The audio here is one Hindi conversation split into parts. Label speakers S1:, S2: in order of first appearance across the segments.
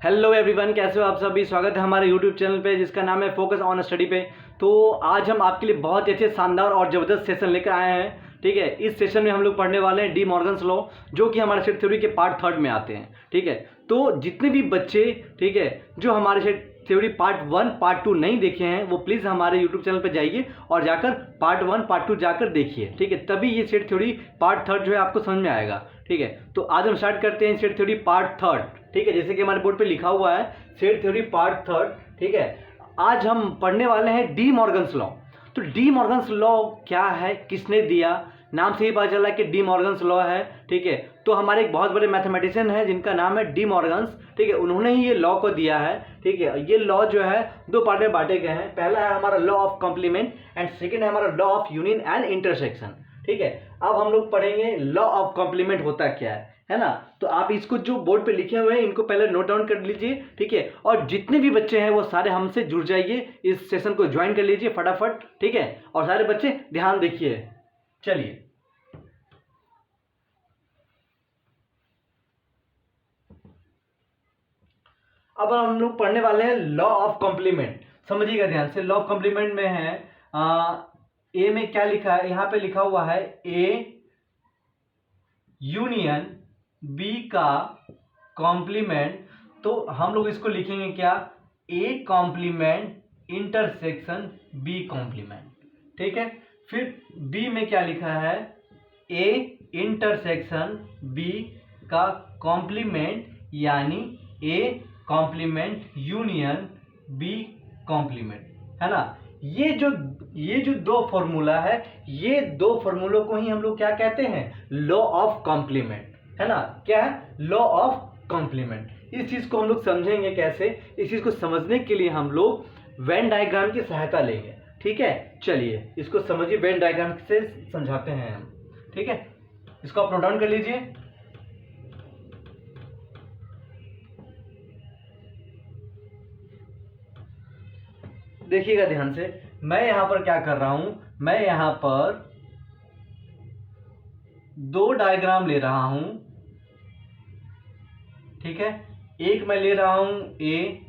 S1: हेलो एवरीवन, कैसे हो आप सभी। स्वागत है हमारे यूट्यूब चैनल पे जिसका नाम है फोकस ऑन स्टडी पे। तो आज हम आपके लिए बहुत ही अच्छे, शानदार और ज़बरदस्त सेशन लेकर आए हैं। ठीक है, इस सेशन में हम लोग पढ़ने वाले हैं डी मॉर्गन्स लॉ, जो कि हमारे सेट थ्योरी के पार्ट 3 में आते हैं। ठीक है, तो जितने भी बच्चे, ठीक है, जो हमारे सेट थ्योरी पार्ट 1 पार्ट 2 नहीं देखे हैं, वो प्लीज़ हमारे यूट्यूब चैनल पर जाइए और जाकर पार्ट 1 पार्ट 2 जाकर देखिए। ठीक है, तभी ये सेट थ्योरी पार्ट 3 जो है आपको समझ में आएगा। ठीक है, तो आज हम स्टार्ट करते हैं सेट थ्योरी पार्ट 3। ठीक है, जैसे कि हमारे बोर्ड पे लिखा हुआ है सेट थ्योरी पार्ट 3। ठीक है, आज हम पढ़ने वाले हैं डी मॉर्गन्स लॉ। तो डी मॉर्गन्स लॉ क्या है, किसने दिया, नाम से ही पता चला कि डी मॉर्गन्स लॉ है। ठीक है, तो हमारे एक बहुत बड़े मैथमेटिशियन है जिनका नाम है डी मॉर्गन्स। ठीक है, उन्होंने ही ये लॉ को दिया है। ठीक है, ये लॉ जो है दो पार्ट में बांटे गए हैं। पहला है हमारा law of complement and second है हमारा law of union and intersection. ठीक है, अब हम लोग पढ़ेंगे लॉ ऑफ कॉम्प्लीमेंट होता क्या है ना। तो आप इसको जो बोर्ड पे लिखे हुए हैं इनको पहले नोट डाउन कर लीजिए। ठीक है, और जितने भी बच्चे हैं वो सारे हमसे जुड़ जाइए, इस सेशन को ज्वाइन कर लीजिए फटाफट। ठीक है, और सारे बच्चे ध्यान देखिए। चलिए, अब हम लोग पढ़ने वाले हैं लॉ ऑफ कॉम्प्लीमेंट। समझिएगा ध्यान से। लॉ ऑफ कॉम्प्लीमेंट में है ए में क्या लिखा है, यहां पे लिखा हुआ है ए यूनियन बी का कॉम्प्लीमेंट। तो हम लोग इसको लिखेंगे क्या, A complement intersection B complement. ठीक है, फिर बी में क्या लिखा है, ए इंटरसेक्शन बी का कॉम्प्लीमेंट, यानी A complement union B complement, है ना। ये जो दो फॉर्मूला है, ये दो फॉर्मूलों को ही हम लोग क्या कहते हैं, लॉ ऑफ कॉम्प्लीमेंट, है ना। क्या है, लॉ ऑफ कॉम्प्लीमेंट। इस चीज को हम लोग समझेंगे कैसे, इस चीज को समझने के लिए हम लोग वेन डायग्राम की सहायता लेंगे। ठीक है, चलिए इसको समझिए, वेन डायग्राम से समझाते हैं हम। ठीक है, इसको आप नोट डाउन कर लीजिए। देखिएगा ध्यान से, मैं यहां पर क्या कर रहा हूं, मैं यहां पर दो डायग्राम ले रहा हूं। ठीक है, एक मैं ले रहा हूं ए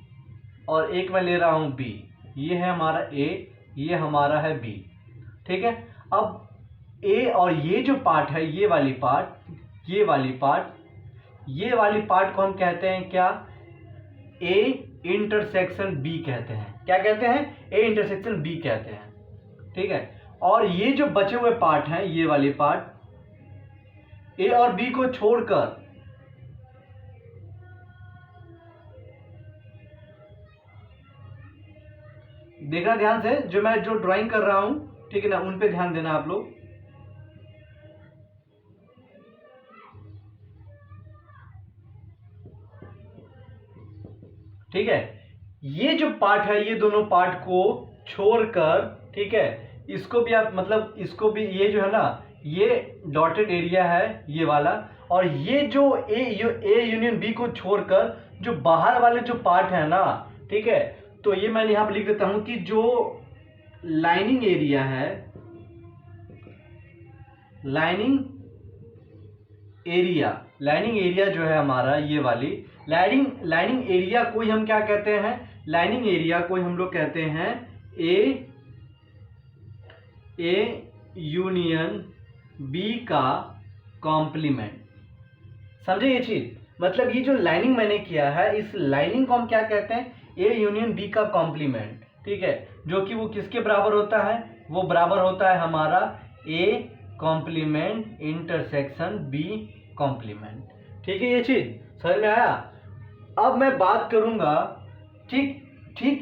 S1: और एक मैं ले रहा हूं बी। ये है हमारा ए, ये हमारा है बी। ठीक है, अब ए और ये जो पार्ट है, ये वाली पार्ट, ये वाली पार्ट को हम कहते हैं क्या, ए इंटरसेक्शन बी कहते हैं। क्या कहते हैं, ए इंटरसेक्शन बी कहते हैं। ठीक है, और ये जो बचे हुए पार्ट हैं, ये वाली पार्ट, ए और बी को छोड़कर देखना ध्यान से, जो ड्राइंग कर रहा हूं, ठीक है ना, उन पे ध्यान देना आप लोग। ठीक है, ये जो पार्ट है, ये दोनों पार्ट को छोड़कर, ठीक है, इसको भी आप मतलब इसको भी, ये जो है ना, ये डॉटेड एरिया है ये वाला, और ये जो ए यूनियन बी को छोड़कर जो बाहर वाले जो पार्ट है ना, ठीक है, तो ये मैंने यहां पर लिख देता हूं कि जो लाइनिंग एरिया है, लाइनिंग एरिया जो है हमारा, ये वाली लाइनिंग एरिया को ही हम क्या कहते हैं, लाइनिंग एरिया को ही हम लोग कहते हैं ए यूनियन बी का कॉम्प्लीमेंट। समझे ये चीज, मतलब ये जो लाइनिंग मैंने किया है, इस लाइनिंग को हम क्या कहते हैं, ए यूनियन बी का कॉम्प्लीमेंट। ठीक है, जो कि वो किसके बराबर होता है, वो बराबर होता है हमारा A complement intersection B complement. ठीक है, ये चीज समझ में आया। अब मैं बात करूंगा, ठीक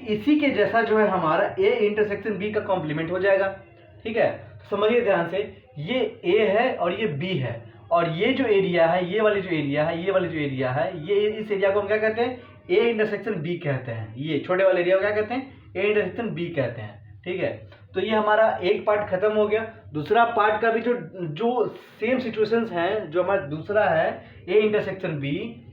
S1: इसी के जैसा जो है हमारा ए इंटरसेक्शन बी का कॉम्प्लीमेंट हो जाएगा। ठीक है, तो समझिए ध्यान से, ये ए है और ये बी है, और ये जो एरिया है, ये वाली जो एरिया है, ये इस एरिया को हम क्या कहते हैं, ए इंटरसेक्शन बी कहते हैं। ये छोटे वाले एरिया को क्या कहते हैं, ए इंटरसेक्शन बी कहते हैं। ठीक है, तो ये हमारा एक पार्ट खत्म हो गया। दूसरा पार्ट का भी जो सेम सिचुएशंस हैं, जो हमारा दूसरा है ए इंटरसेक्शन बी,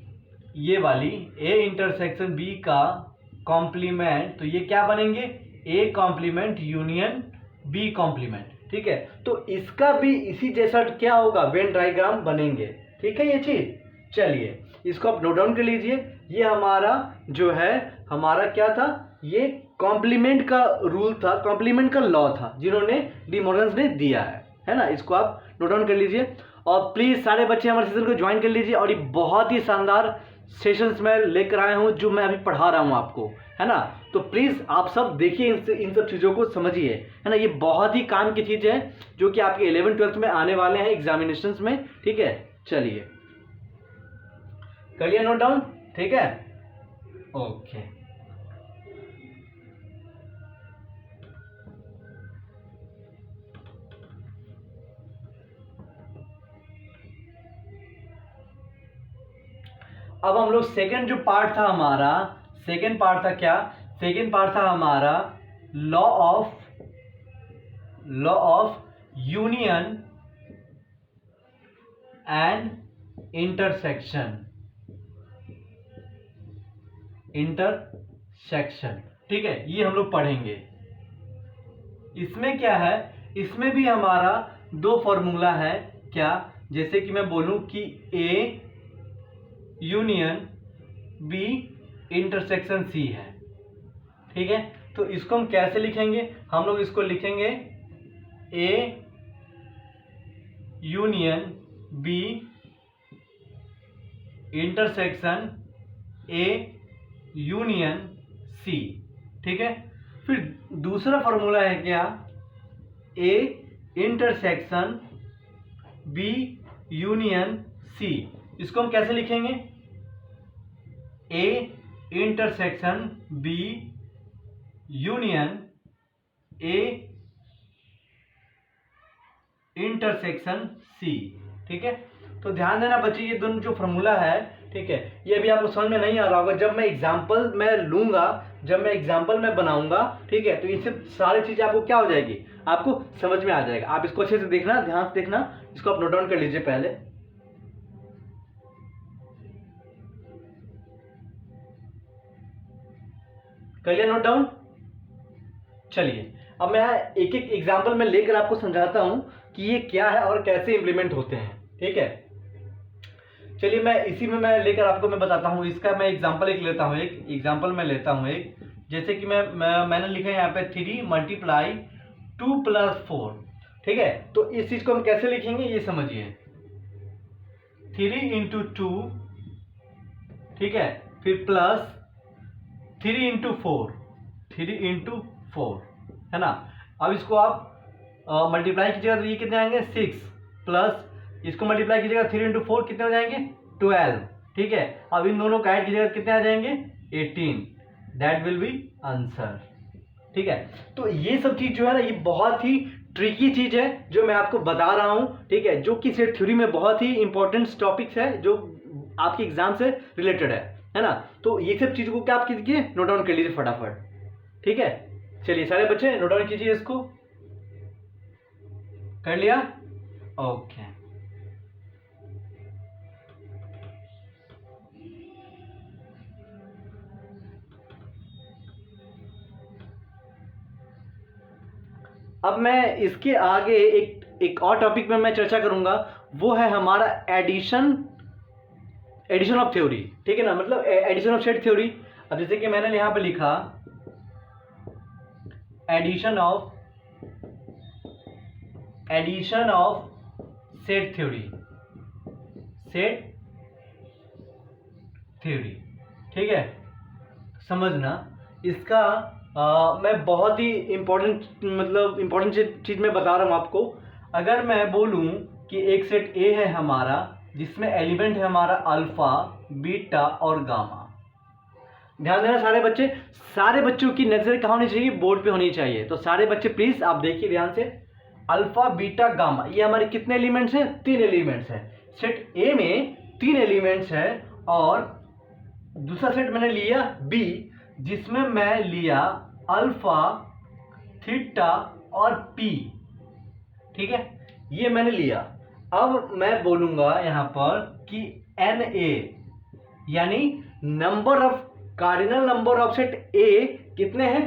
S1: ये वाली ए इंटरसेक्शन बी का कॉम्प्लीमेंट, तो ये क्या बनेंगे, A complement union B complement. ठीक है, तो इसका भी इसी जैसा क्या होगा, वेन डायग्राम बनेंगे। ठीक है ये चीज। चलिए इसको आप नोट डाउन कर लीजिए। ये हमारा जो है हमारा क्या था, ये कॉम्प्लीमेंट का रूल था, कॉम्प्लीमेंट का लॉ था जिन्होंने डी मॉर्गन्स ने दिया है ना। इसको आप नोट डाउन कर लीजिए और प्लीज़ सारे बच्चे हमारे सेशन को ज्वाइन कर लीजिए। और ये बहुत ही शानदार सेशंस मैं लेकर आया हूँ जो मैं अभी पढ़ा रहा हूँ आपको, है ना। तो प्लीज़ आप सब देखिए, इन सब चीज़ों को समझिए, है ना। ये बहुत ही काम की चीज़ है जो कि आपके 11th-12th में आने वाले हैं एग्जामिनेशंस में, ठीक है। चलिए कर लिया नोट डाउन, ठीक है, ओके। अब हम लोग सेकेंड जो पार्ट था हमारा, सेकेंड पार्ट था क्या, सेकेंड पार्ट था हमारा law of union and intersection, ठीक है। ये हम लोग पढ़ेंगे। इसमें क्या है, इसमें भी हमारा दो फॉर्मूला है क्या, जैसे कि मैं बोलूं कि A union B intersection C है, ठीक है। तो इसको हम कैसे लिखेंगे, हम लोग इसको लिखेंगे A union B intersection A union C, ठीक है। फिर दूसरा फॉर्मूला है क्या, A intersection B union C. इसको हम कैसे लिखेंगे, A intersection B union A intersection C, ठीक है। तो ध्यान देना बच्चे, ये दोनों जो फॉर्मूला है, ठीक है, ये अभी आपको समझ में नहीं आ रहा होगा। जब मैं एग्जाम्पल में लूंगा, जब मैं एग्जाम्पल में बनाऊंगा, ठीक है, तो इससे सारी चीजें आपको क्या हो जाएगी, आपको समझ में आ जाएगा। आप इसको अच्छे से देखना, ध्यान से देखना, इसको आप नोट डाउन कर लीजिए पहले। कर लिया नोट डाउन। चलिए अब मैं एक एक एग्जाम्पल में लेकर आपको समझाता हूं कि ये क्या है और कैसे इंप्लीमेंट होते हैं, ठीक है। चलिए मैं इसी में मैं लेकर आपको मैं बताता हूं। इसका मैं एग्जाम्पल एक लेता हूं, एक एग्जाम्पल मैं लेता हूं एक, जैसे कि मैंने लिखा है यहाँ पे 3 मल्टीप्लाई 2 + 4, ठीक है। तो इस चीज को हम कैसे लिखेंगे ये समझिए, 3 × 2, ठीक है, फिर प्लस 3 × 4, 3 × 4, है ना। अब इसको आप मल्टीप्लाई कीजिएगा तो ये कितने आएंगे 6, प्लस इसको मल्टीप्लाई कीजिएगा 3 × 4 कितने हो जाएंगे 12, ठीक है। अब इन दोनों का ऐड कीजिएगा कितने आ जाएंगे 18, दैट विल बी आंसर, ठीक है। तो ये सब चीज जो है ना, ये बहुत ही ट्रिकी चीज है जो मैं आपको बता रहा हूं, ठीक है, जो कि सेट थ्योरी में बहुत ही इंपॉर्टेंट टॉपिक्स है जो आपके एग्जाम से रिलेटेड है ना। तो ये सब चीजों को क्या आप कीजिए, नोट डाउन कर लीजिए फटाफट, ठीक है। चलिए सारे बच्चे नोट डाउन कीजिए, इसको कर लिया, ओके। अब मैं इसके आगे एक और टॉपिक में मैं चर्चा करूंगा, वो है हमारा एडिशन ऑफ थ्योरी, ठीक है ना, मतलब एडिशन ऑफ सेट थ्योरी। अब जैसे कि मैंने यहां पे लिखा एडिशन ऑफ सेट थ्योरी, ठीक है। समझना इसका मैं बहुत ही इंपॉर्टेंट चीज में बता रहा हूं आपको। अगर मैं बोलूं कि एक सेट ए है हमारा जिसमें एलिमेंट है हमारा अल्फा, बीटा और गामा, ध्यान देना सारे बच्चों की नजर कहाँ होनी चाहिए, बोर्ड पे होनी चाहिए। तो सारे बच्चे प्लीज आप देखिए ध्यान से, अल्फा बीटा गामा ये हमारे कितने एलिमेंट्स हैं, 3 एलिमेंट्स हैं। सेट ए में 3 एलिमेंट्स हैं और दूसरा सेट मैंने लिया बी जिसमें मैं लिया अल्फा, थीटा और पी, ठीक है, ये मैंने लिया। अब मैं बोलूंगा यहां पर कि एन ए यानी कार्डिनल नंबर ऑफ सेट ए कितने हैं।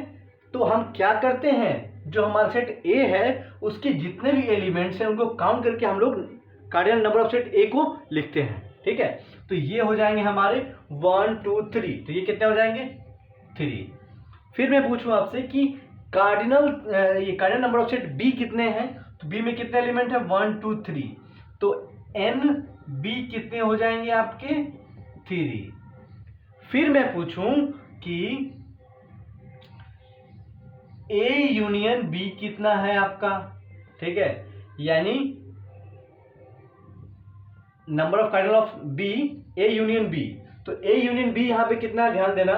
S1: तो हम क्या करते हैं, जो हमारा सेट ए है उसके जितने भी एलिमेंट्स हैं उनको काउंट करके हम लोग कार्डिनल नंबर ऑफ सेट ए को लिखते हैं, ठीक है, तो ये हो जाएंगे हमारे 1 2 3, तो ये कितने हो जाएंगे 3। फिर मैं पूछूं आपसे कि cardinal number of set B कितने हैं, तो बी में कितने एलिमेंट है 1 2 3, तो एन बी कितने हो जाएंगे आपके 3। फिर मैं पूछूं कि ए यूनियन बी कितना है आपका, ठीक है, यानी number of cardinal of B A union B, तो ए यूनियन बी यहां पे कितना, ध्यान देना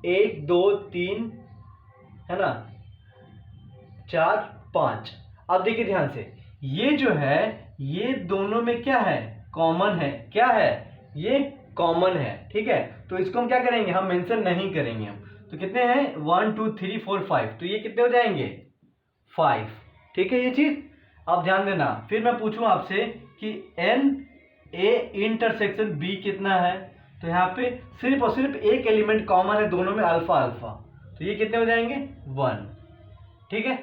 S1: 1 2 3 है ना 4 5। अब देखिए ध्यान से, ये जो है ये दोनों में क्या है, कॉमन है, क्या है ये कॉमन है, ठीक है, तो इसको हम क्या करेंगे, हम मेंशन नहीं करेंगे हम, तो कितने हैं 1 2 3 4 5, तो ये कितने हो जाएंगे 5, ठीक है ये चीज। अब ध्यान देना, फिर मैं पूछूं आपसे कि एन ए इंटरसेक्शन बी कितना है, तो यहाँ पे सिर्फ और सिर्फ एक एलिमेंट कॉमन है दोनों में, अल्फा अल्फा, तो ये कितने हो जाएंगे 1, ठीक है।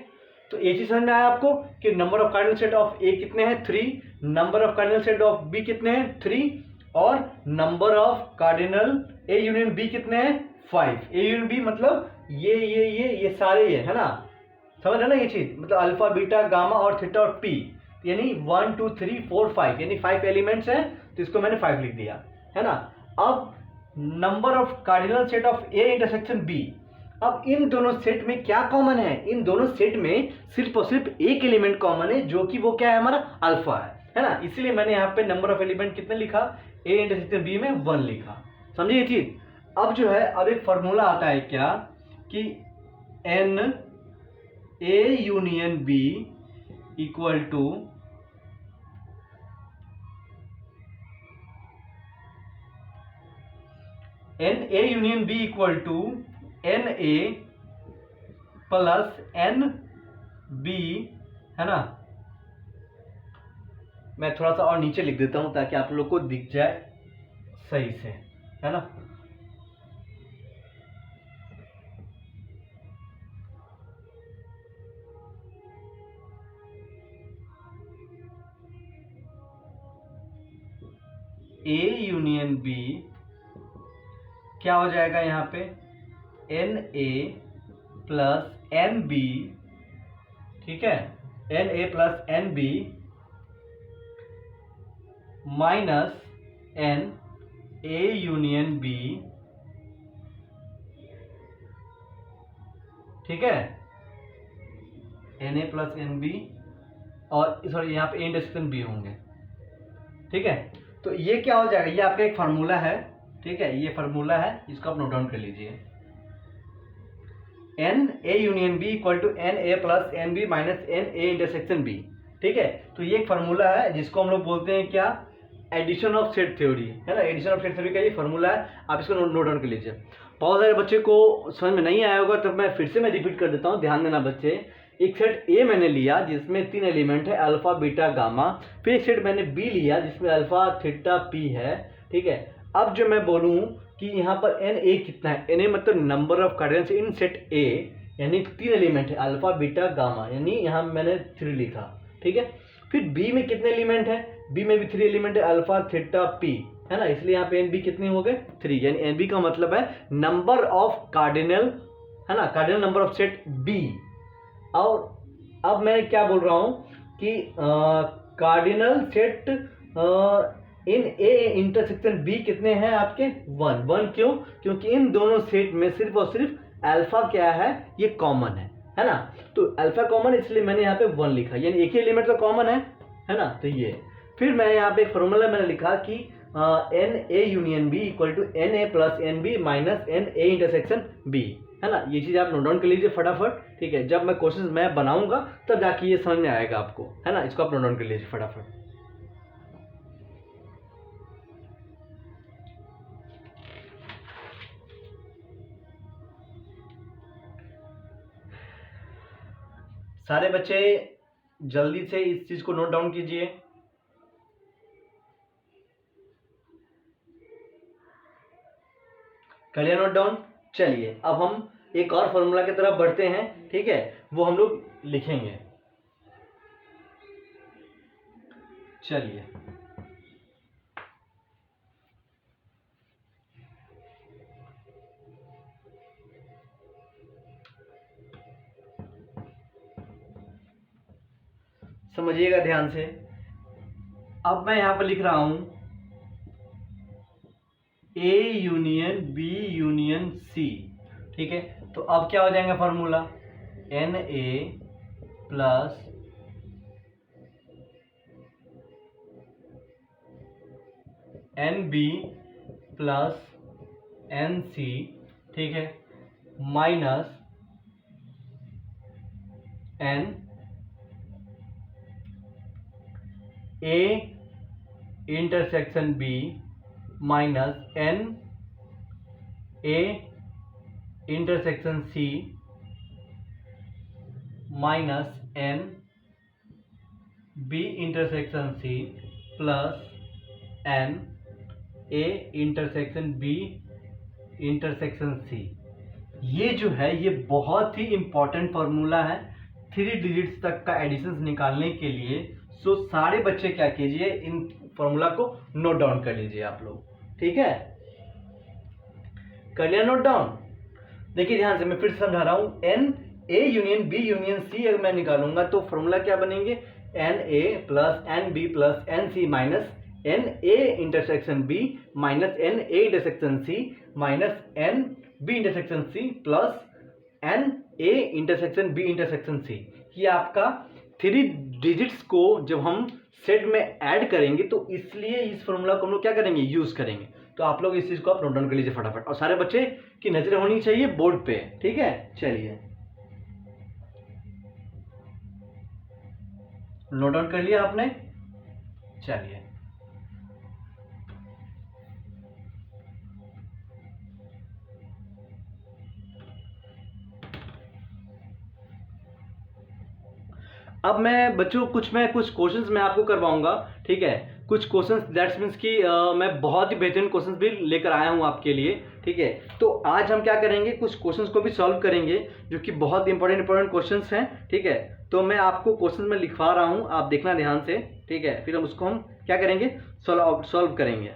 S1: तो ये चीज समझ में आया आपको कि number of cardinal set of A कितने हैं 3, number of cardinal set of B कितने हैं 3, और number of cardinal A union B कितने हैं 5। ए यूनियन बी मतलब ये सारे ये है ना, समझ रहे ना ये चीज, मतलब अल्फा बीटा गामा और थीटा और पी, यानी 1 2 3 4 5 यानी 5 एलिमेंट्स हैं, तो इसको मैंने 5 लिख दिया है ना। अब number of cardinal set of A intersection B, अब इन दोनों सेट में क्या कॉमन है, इन दोनों सेट में सिर्फ और सिर्फ एक एलिमेंट कॉमन है, जो कि वो क्या है हमारा अल्फा है ना, इसलिए मैंने यहाँ पे नंबर ऑफ एलिमेंट कितने लिखा, ए इंटरसेक्शन बी में 1 लिखा, समझे ये चीज। अब जो है, अब एक फॉर्मूला आता है क्या कि n A union B equal to n A union B equal to n A plus n B, है ना। मैं थोड़ा सा और नीचे लिख देता हूं ताकि आप लोग को दिख जाए सही से, है ना। ए यूनियन बी क्या हो जाएगा यहाँ पे n A plus n B, ठीक है, n A plus n B minus n A union B, ठीक है, n A plus n B, और सॉरी यहाँ पे ए इंटरसेक्शन बी होंगे, ठीक है। तो ये क्या हो जाएगा, ये आपका एक फार्मूला है, ठीक है, ये फार्मूला है, इसको आप नोट डाउन कर लीजिए। N A union B equal to n A plus n B minus n A intersection B, ठीक है। तो ये एक फार्मूला है जिसको हम लोग बोलते हैं क्या, एडिशन ऑफ सेट थ्योरी, है ना। एडिशन ऑफ सेट थ्योरी का ये फार्मूला है, आप इसको नोट डाउन कर लीजिए। बहुत सारे बच्चे को समझ में नहीं आया होगा, तो मैं फिर से रिपीट कर देता हूँ, ध्यान देना बच्चे। एक सेट ए मैंने लिया जिसमें 3 एलिमेंट है अल्फा बीटा गामा, फिर एक सेट मैंने बी लिया जिसमें अल्फा थीटा पी है, ठीक है। अब जो मैं बोलूं कि यहाँ पर एन ए कितना है, एन ए मतलब number of cardinals in set ए, यानी 3 एलिमेंट है अल्फा बीटा गामा, यानी यहाँ मैंने 3 लिखा, ठीक है। फिर बी में कितने एलिमेंट है, बी में भी 3 एलिमेंट है अल्फा थीटा पी, है ना, इसलिए यहाँ पे एन बी कितने हो गए 3, यानी एन बी का मतलब है नंबर ऑफ कार्डिनल, है ना, cardinal number of set B. और अब मैं क्या बोल रहा हूं कि cardinal set in A intersection B कितने हैं आपके 1 क्यों, क्योंकि इन दोनों सेट में सिर्फ और सिर्फ अल्फा क्या है, ये कॉमन है ना। तो अल्फा कॉमन, इसलिए मैंने यहाँ पे 1 लिखा, यानी एक ही एलिमेंट तो कॉमन है ना। तो ये फिर मैं यहाँ पे एक फॉर्मूला मैंने लिखा कि n A union B equal to n A plus n B minus n A intersection B, है ना। ये चीज़ आप नोट डाउन कर लीजिए फटाफट, ठीक है। जब मैं क्वेश्चन मैं बनाऊंगा तब जाके ये समझ में आएगा आपको, है ना। इसको आप नोट डाउन कर लीजिए फटाफट। सारे बच्चे जल्दी से इस चीज को नोट डाउन कीजिए। कर लिया नोट डाउन। चलिए अब हम एक और फॉर्मूला की तरफ बढ़ते हैं, ठीक है, वो हम लोग लिखेंगे। चलिए समझिएगा ध्यान से। अब मैं यहाँ पर लिख रहा हूँ A union B union C, ठीक है। तो अब क्या हो जाएगा formula, Na plus Nb plus Nc, ठीक है, minus N A intersection B minus N A intersection C minus N B intersection C plus N A intersection B intersection C। ये जो है ये बहुत ही इंपॉर्टेंट फार्मूला है 3 डिजिट्स तक का एडिशंस निकालने के लिए। सो सारे बच्चे क्या कीजिए, इन फार्मूला को नोट डाउन कर लीजिए आप लोग, ठीक है। कर लिया नोट डाउन? देखिए ध्यान से मैं फिर से समझा रहा हूं, n A union B union C अगर मैं निकालूंगा तो फॉर्मूला क्या बनेंगे, n A plus n B plus n C minus n A intersection B minus n A intersection C minus n B intersection C plus n A intersection B intersection C. ये आपका 3 डिजिट्स को जब हम सेट में ऐड करेंगे तो इसलिए इस फॉर्मूला को हम लोग क्या करेंगे, यूज करेंगे। तो आप लोग इस चीज को आप नोट डाउन कर लीजिए फटाफट, और सारे बच्चे की नजर होनी चाहिए बोर्ड पे, ठीक है। चलिए नोट डाउन कर लिया आपने? चलिए अब मैं बच्चों कुछ क्वेश्चंस मैं आपको करवाऊंगा, ठीक है। कुछ क्वेश्चंस दैट्स मीन्स कि मैं बहुत ही बेहतरीन क्वेश्चंस भी लेकर आया हूं आपके लिए, ठीक है। तो आज हम क्या करेंगे, कुछ क्वेश्चंस को भी सॉल्व करेंगे जो कि बहुत इंपॉर्टेंट क्वेश्चंस हैं, ठीक है। तो मैं आपको क्वेश्चंस में लिखवा रहा हूं, आप देखना ध्यान से, ठीक है। फिर हम उसको हम क्या करेंगे, सॉल्व करेंगे।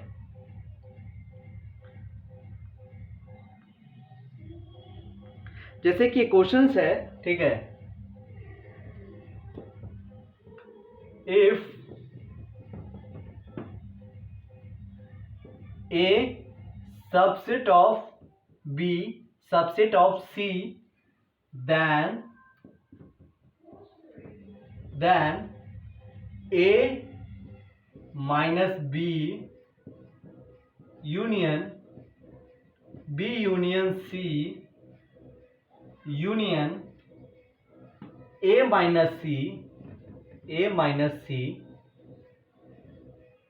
S1: जैसे कि क्वेश्चंस है, ठीक है, if A subset of B subset of C then A minus B union B union C union A minus C,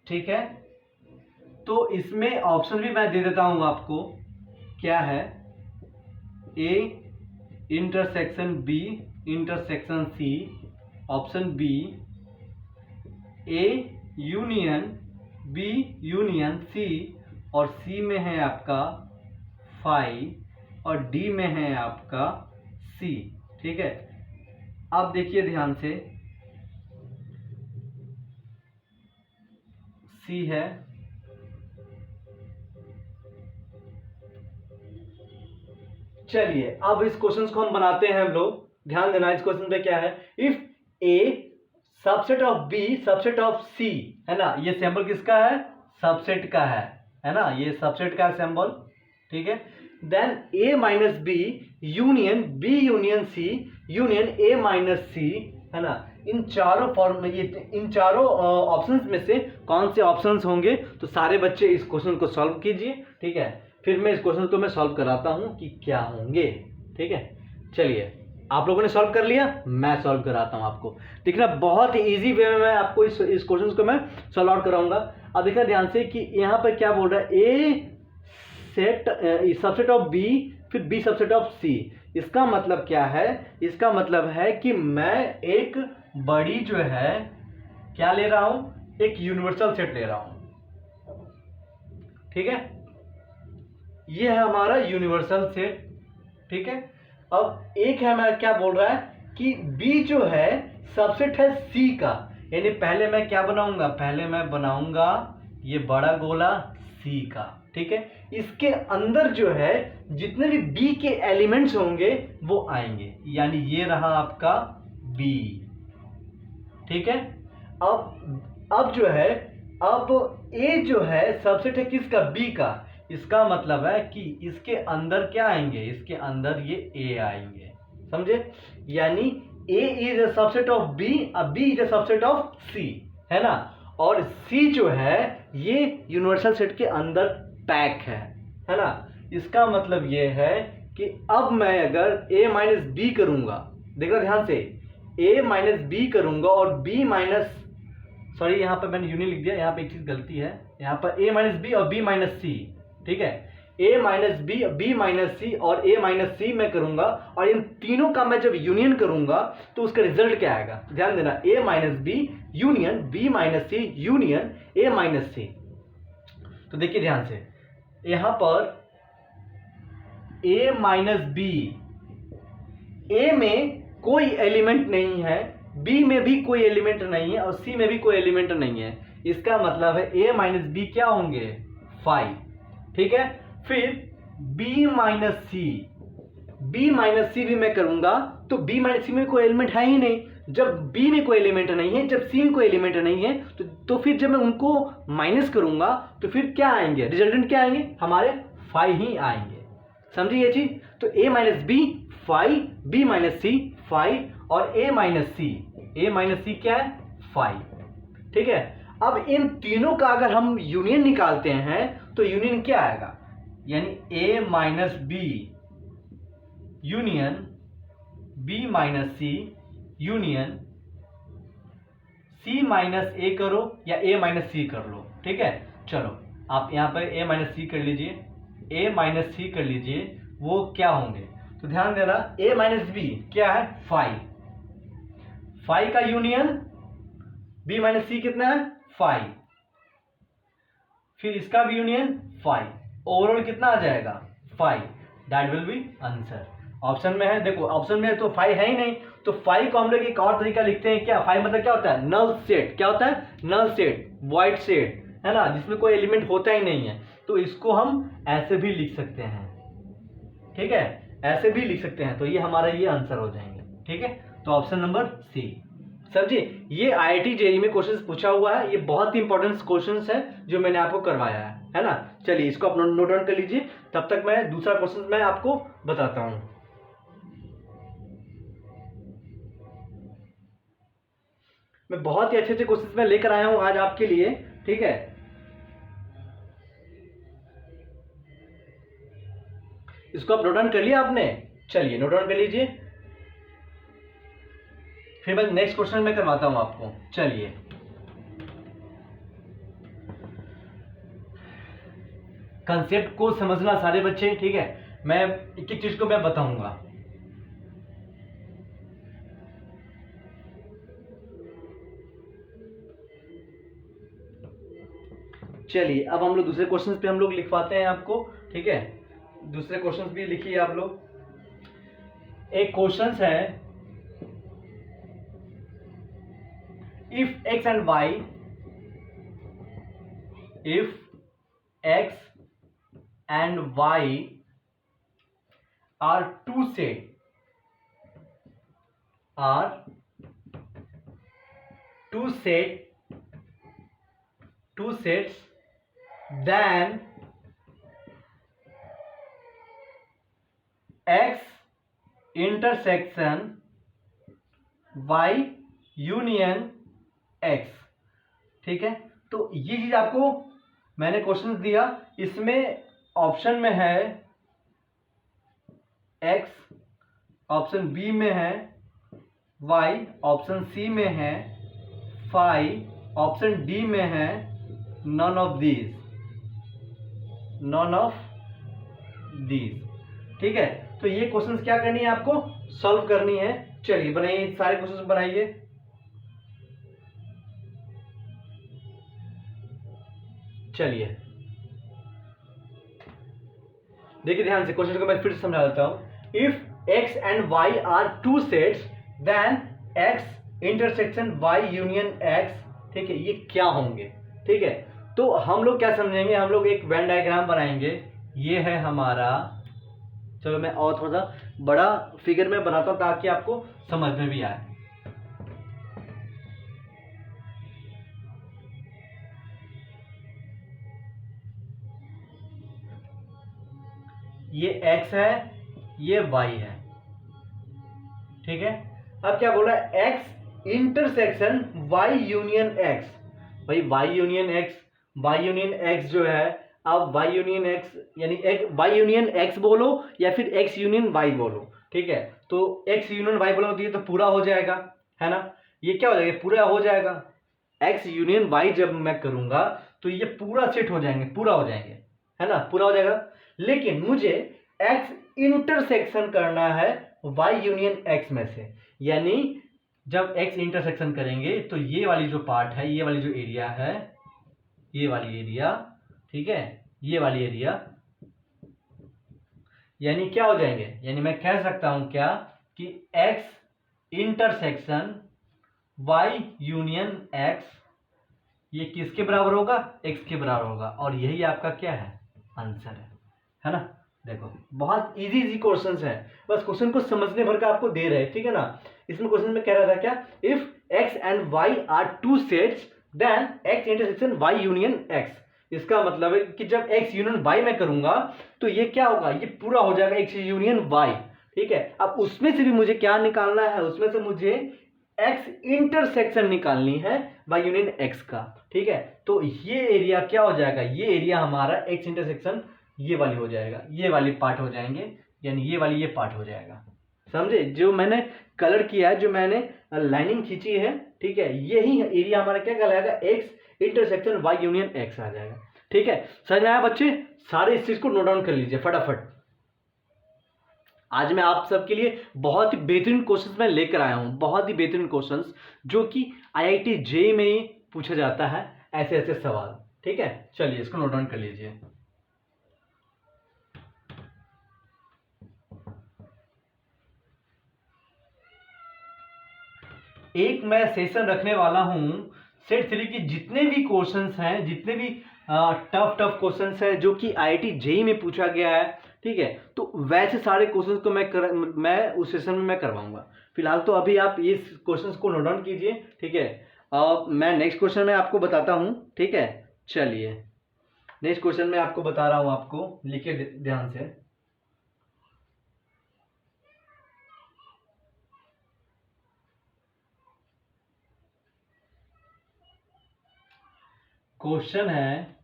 S1: ठीक है। तो इसमें ऑप्शन भी मैं दे देता हूं आपको, क्या है, A intersection B intersection C, option B A union B union C, और C में है आपका 5 और D में है आपका C, ठीक है। अब देखिए ध्यान से, C है, चलिए अब इस क्वेश्चन को हम बनाते हैं हम लोग। ध्यान देना इस क्वेश्चन पे क्या है, if A subset of B subset of C, है ना, ये सिंबल किसका है, सबसेट का है ना, ये सबसेट का सिंबल, ठीक है। Then A minus B union B union C union A minus C, है ना, इन चारों ऑप्शंस में से कौन से ऑप्शंस होंगे। तो सारे बच्चे इस क्वेश्चन को सॉल्व कीजिए, ठीक है। फिर मैं इस क्वेश्चन को मैं सॉल्व कराता हूं कि क्या होंगे, ठीक है। चलिए आप लोगों ने सॉल्व कर लिया, मैं सॉल्व कराता हूं आपको। देखना बहुत ही इजी वे में मैं आपको इस क्वेश्चन को मैं सॉल्व आउट कराऊंगा। अब देखना ध्यान से कि यहाँ पर क्या बोल रहा है, ए सेट सबसेट ऑफ बी फिर बी सबसेट ऑफ सी। इसका मतलब क्या है, इसका मतलब है कि मैं एक बड़ी जो है क्या ले रहा हूं, एक यूनिवर्सल सेट ले रहा हूं, ठीक है। ये है हमारा यूनिवर्सल सेट, ठीक है। अब एक है, मैं क्या बोल रहा है कि B जो है सबसेट है C का, यानी पहले मैं क्या बनाऊंगा, पहले मैं बनाऊंगा ये बड़ा गोला C का, ठीक है। इसके अंदर जो है जितने भी B के एलिमेंट्स होंगे वो आएंगे, यानी ये रहा आपका B, ठीक है। अब जो है, अब ए जो है सबसेट है किसका, बी का। इसका मतलब है कि इसके अंदर क्या आएंगे, इसके अंदर ये ए आएंगे, समझे। यानी A is a subset of B, B is a subset of C, है ना। और सी जो है ये यूनिवर्सल सेट के अंदर पैक है ना। इसका मतलब ये है कि अब मैं अगर ए माइनस बी करूंगा, देखना ध्यान से, ए माइनस बी करूंगा और बी माइनस, सॉरी यहाँ पर मैंने यूनियन लिख दिया, यहाँ पे एक चीज गलती है, यहाँ पर ए माइनस बी और बी माइनस सी, ठीक है। ए माइनस बी, बी माइनस सी और ए माइनस सी मैं करूंगा, और इन तीनों का मैं जब यूनियन करूंगा तो उसका रिजल्ट क्या आएगा, ध्यान देना, A minus B union B minus C union A minus C. तो देखिए ध्यान से, यहां पर ए माइनस बी, ए में कोई एलिमेंट नहीं है, बी में भी कोई एलिमेंट नहीं है और सी में भी कोई एलिमेंट नहीं है। इसका मतलब है ए माइनस बी क्या होंगे, 5, ठीक है। फिर b माइनस सी, बी माइनस सी भी मैं करूंगा तो b माइनस सी में कोई एलिमेंट है ही नहीं। जब b में कोई एलिमेंट नहीं है, जब c में कोई एलिमेंट नहीं है, तो फिर जब मैं उनको माइनस करूंगा तो फिर क्या आएंगे, रिजल्टेंट क्या आएंगे, हमारे 5 ही आएंगे, समझिए ये चीज। तो a minus B 5, b minus C 5 और a माइनस सी क्या है, 5, ठीक है। अब इन तीनों का अगर हम यूनियन निकालते हैं तो यूनियन क्या आएगा, यानी A minus B union B minus C union C minus A करो या ए माइनस सी कर लो, ठीक है। चलो आप यहां पर ए माइनस सी कर लीजिए, ए माइनस सी कर लीजिए, वो क्या होंगे, तो ध्यान देना, ए माइनस बी क्या है, 5 का यूनियन बी माइनस सी कितना है, 5, फिर इसका भी यूनियन 5, ओवरऑल कितना आ जाएगा, 5। That will be answer. Option में है, देखो ऑप्शन में तो 5 है ही नहीं, तो 5 को हम लोग एक और तरीका लिखते हैं, क्या 5 मतलब क्या होता है, नल सेट, क्या होता है, नल सेट, वॉइड सेट, है ना, जिसमें कोई एलिमेंट होता ही नहीं है। तो इसको हम ऐसे भी लिख सकते हैं, ठीक है, ऐसे भी लिख सकते हैं, तो ये हमारा ये आंसर हो जाएंगे, ठीक है। तो ऑप्शन नंबर सी। समझिए, ये IIT JEE में क्वेश्चन पूछा हुआ है, ये बहुत ही इंपॉर्टेंट क्वेश्चन है जो मैंने आपको करवाया है ना। चलिए इसको आप नोट डाउन कर लीजिए, तब तक मैं दूसरा क्वेश्चन मैं आपको बताता हूं। मैं बहुत ही अच्छे अच्छे क्वेश्चन मैं लेकर आया हूं आज आपके लिए, ठीक है। इसको आप नोट डाउन कर लिया आपने, चलिए नोट डाउन कर लीजिए, फिर मैं नेक्स्ट क्वेश्चन में करवाता हूं आपको। चलिए कंसेप्ट को समझना सारे बच्चे, ठीक है, मैं एक एक चीज को मैं बताऊंगा। चलिए अब हम लोग दूसरे क्वेश्चन पे हम लोग लिखवाते हैं आपको, ठीक है। दूसरे क्वेश्चन भी लिखिए आप लोग। एक क्वेश्चन है, if x and y, if x and y are two sets, then x intersection y union x, ठीक है। तो ये चीज आपको मैंने क्वेश्चन दिया, इसमें ऑप्शन में है x, ऑप्शन बी में है y, ऑप्शन सी में है 5, ऑप्शन डी में है नॉन ऑफ दीज, ठीक है। तो ये क्वेश्चंस क्या करनी है आपको, सॉल्व करनी है। चलिए बनाइए, सारे क्वेश्चंस बनाइए। चलिए देखिए ध्यान से, क्वेश्चन को मैं फिर से समझा देता हूं। If x and y are two sets, then x intersection y union x, ठीक है, ये क्या होंगे, ठीक है। तो हम लोग क्या समझेंगे, हम लोग एक वेन डायग्राम बनाएंगे। ये है हमारा, चलो मैं और थोड़ा सा बड़ा फिगर में बनाता हूं ताकि आपको समझ में भी आए। ये x है, ये y है, ठीक है। अब क्या बोला, x intersection y union x। भाई y यूनियन x जो है, अब y यूनियन x यानी y यूनियन x बोलो या फिर x यूनियन y बोलो, ठीक है। तो x यूनियन y बोलो तो ये तो पूरा हो जाएगा, है ना। ये क्या हो जाएगा, पूरा हो जाएगा। x यूनियन y जब मैं करूंगा तो ये पूरा सेट हो जाएंगे, पूरा हो जाएंगे, है ना, पूरा हो जाएगा। लेकिन मुझे x इंटरसेक्शन करना है y यूनियन x में से, यानी जब x इंटरसेक्शन करेंगे तो ये वाली जो पार्ट है, ये वाली जो एरिया है, ये वाली एरिया, ठीक है, ये वाली एरिया, यानी क्या हो जाएंगे, यानी मैं कह सकता हूं क्या कि x intersection y union x ये किसके बराबर होगा, x के बराबर होगा। और यही आपका क्या है, आंसर है ना। देखो बहुत इजी क्वेश्चंस है, बस क्वेश्चन को समझने भर का आपको दे रहे हैं, ठीक है ना। इसमें क्वेश्चन में कह रहा था क्या, if x and y are two sets then x intersection y union x। इसका मतलब है कि जब x यूनियन y में करूंगा तो ये क्या होगा, ये पूरा हो जाएगा x यूनियन y, ठीक है। अब उसमें से भी मुझे क्या निकालना है, उसमें से मुझे x इंटरसेक्शन निकालनी है y यूनियन x का, ठीक है। तो ये एरिया क्या हो जाएगा, ये एरिया हमारा x इंटरसेक्शन ये वाली हो जाएगा, ये वाली पार्ट हो जाएंगे, यानी ये वाली ये पार्ट हो जाएगा, समझे। जो मैंने कलर किया है, जो मैंने लाइनिंग खींची है, ठीक है, यही एरिया हमारा क्या कहलाएगा, x intersection y union x आ जाएगा, ठीक है। समझ में आया बच्चे, सारे इस चीज को नोट डाउन कर लीजिए फटाफट। आज मैं आप सबके लिए बहुत ही बेहतरीन क्वेश्चंस मैं लेकर आया हूं, बहुत ही बेहतरीन क्वेश्चंस जो कि IIT JEE में ही पूछा जाता है, ऐसे ऐसे सवाल, ठीक है। चलिए इसको नोट डाउन कर लीजिए। एक मैं सेशन रखने वाला हूं सेट 3 की जितने भी क्वेश्चंस हैं, जितने भी टफ क्वेश्चंस हैं जो कि IIT JEE में पूछा गया है, ठीक है, तो वैसे सारे क्वेश्चंस को मैं उस सेशन में मैं करवाऊंगा। फिलहाल तो अभी आप ये क्वेश्चंस को नोट डाउन कीजिए, ठीक है। मैं नेक्स्ट क्वेश्चन में आपको बताता हूं, ठीक है। चलिए नेक्स्ट क्वेश्चन में आपको बता रहा हूं, आपको लिखिए ध्यान से। क्वेश्चन है,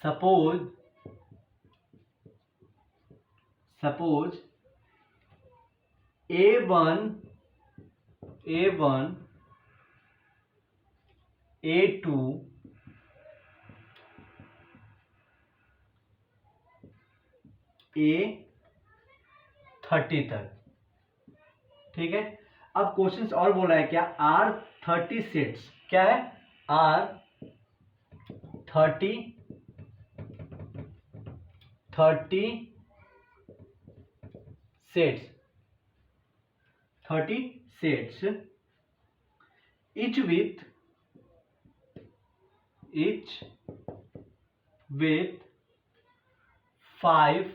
S1: सपोज A1 A2 A30 तक, ठीक है। अब क्वेश्चन और बोल रहा है क्या, R30 सेट्स, क्या है, R30 sets, 30 sets, each with 5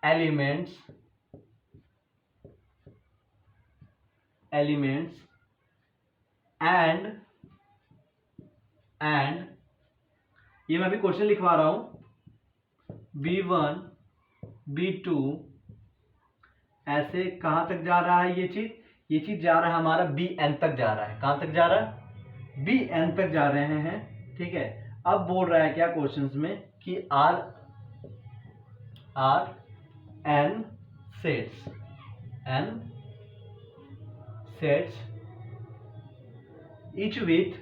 S1: elements and ये मैं अभी क्वेश्चन लिखवा रहा हूं, B1 B2 ऐसे कहां तक जा रहा है, ये चीज जा रहा है हमारा Bn तक जा रहा है। कहां तक जा रहा है, Bn तक जा रहे हैं, ठीक है। अब बोल रहा है क्या क्वेश्चंस में कि n sets each with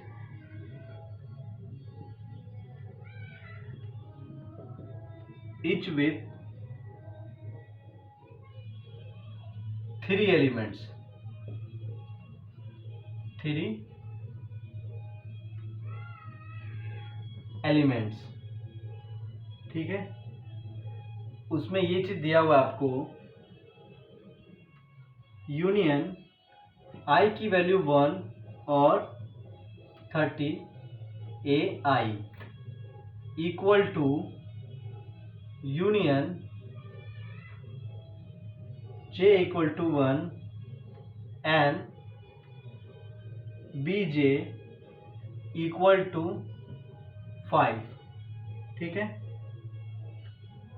S1: 3 elements, ठीक है। उसमें ये चीज दिया हुआ है आपको, यूनियन i की वैल्यू 1 और 30 AI equal to union J equal to 1 and Bj equal to 5। ठीक है,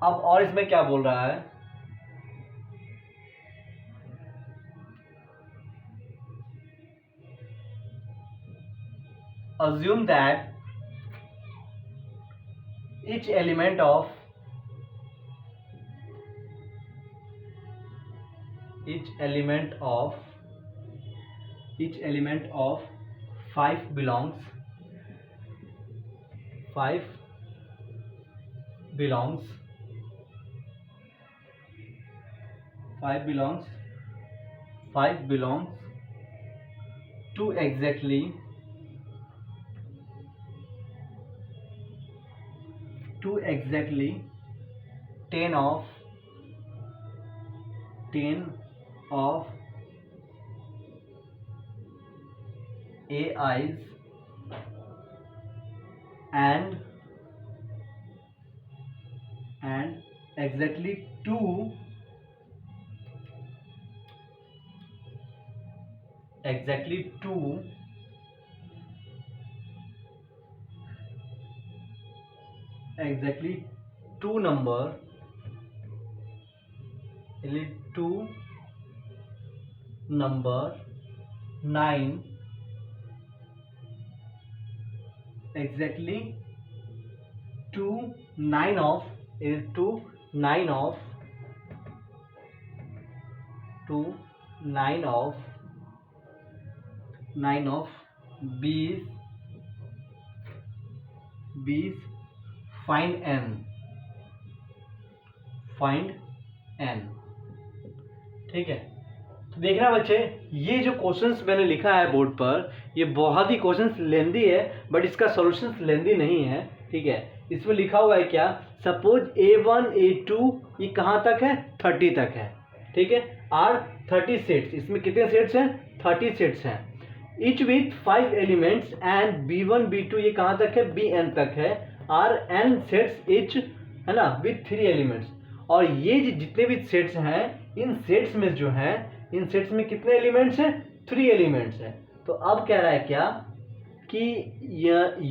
S1: अब और इसमें क्या बोल रहा है, assume that each element of 5 belongs 5 belongs to exactly 10 of AIs and exactly 2 number number 9 exactly 2 9 of is 2 9 of 2 9 of 9 of B's find n। ठीक है, तो देखना बच्चे, ये जो क्वेश्चंस मैंने लिखा है बोर्ड पर, ये बहुत ही क्वेश्चंस लेंदी है, बट इसका सॉल्यूशंस लेंदी नहीं है। ठीक है, इसमें लिखा हुआ है क्या, सपोज A1 A2 ये कहाँ तक है, 30 तक है। ठीक है, आर 30 सेट्स, इसमें कितने सेट्स हैं, 30 सेट्स हैं, etch with 5 elements and B1 B2 ये कहाँ तक है, Bn तक है, आर n सेट्स इच, है ना, विथ 3 एलिमेंट्स। और ये जितने भी सेट्स हैं, इन सेट्स में जो है, इन सेट्स में कितने एलिमेंट्स हैं, 3 एलिमेंट्स हैं। तो अब कह रहा है क्या कि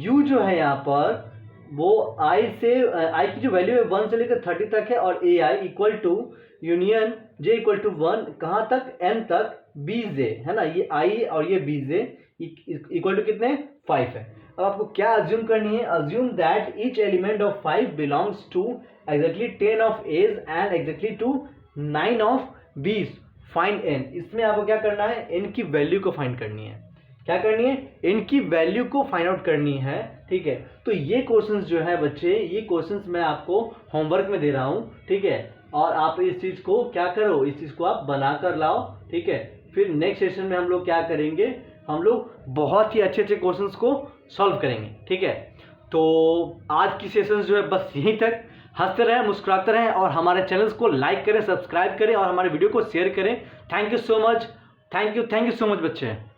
S1: U जो है यहाँ पर वो I की जो वैल्यू है 1 से लेकर 30 तक है, और AI equal to union J equal to 1 कहाँ तक, n तक Bj, है ना, ये I और ये Bj इक्वल टू कितने, 5 है। अब आपको क्या अज्यूम करनी है, assume that each element of 5 belongs to exactly 10 of A's and exactly to 9 of B's, find n। इसमें आपको क्या करना है, n की वैल्यू को फाइंड करनी है। क्या करनी है, n की वैल्यू को फाइंड आउट करनी है। ठीक है, तो ये क्वेश्चंस जो है बच्चे, ये क्वेश्चंस मैं आपको होमवर्क में दे रहा हूँ। ठीक है, और आप इस चीज़ को क्या करो, इस चीज़ को आप बना कर लाओ। ठीक है, फिर नेक्स्ट सेशन में हम लोग क्या करेंगे, हम लोग बहुत ही अच्छे अच्छे क्वेश्चंस को सॉल्व करेंगे। ठीक है, तो आज की सेशन जो है बस यहीं तक। हंसते रहें, मुस्कुराते रहें, और हमारे चैनल्स को लाइक करें, सब्सक्राइब करें, और हमारे वीडियो को शेयर करें। Thank you so much, thank you so much बच्चे।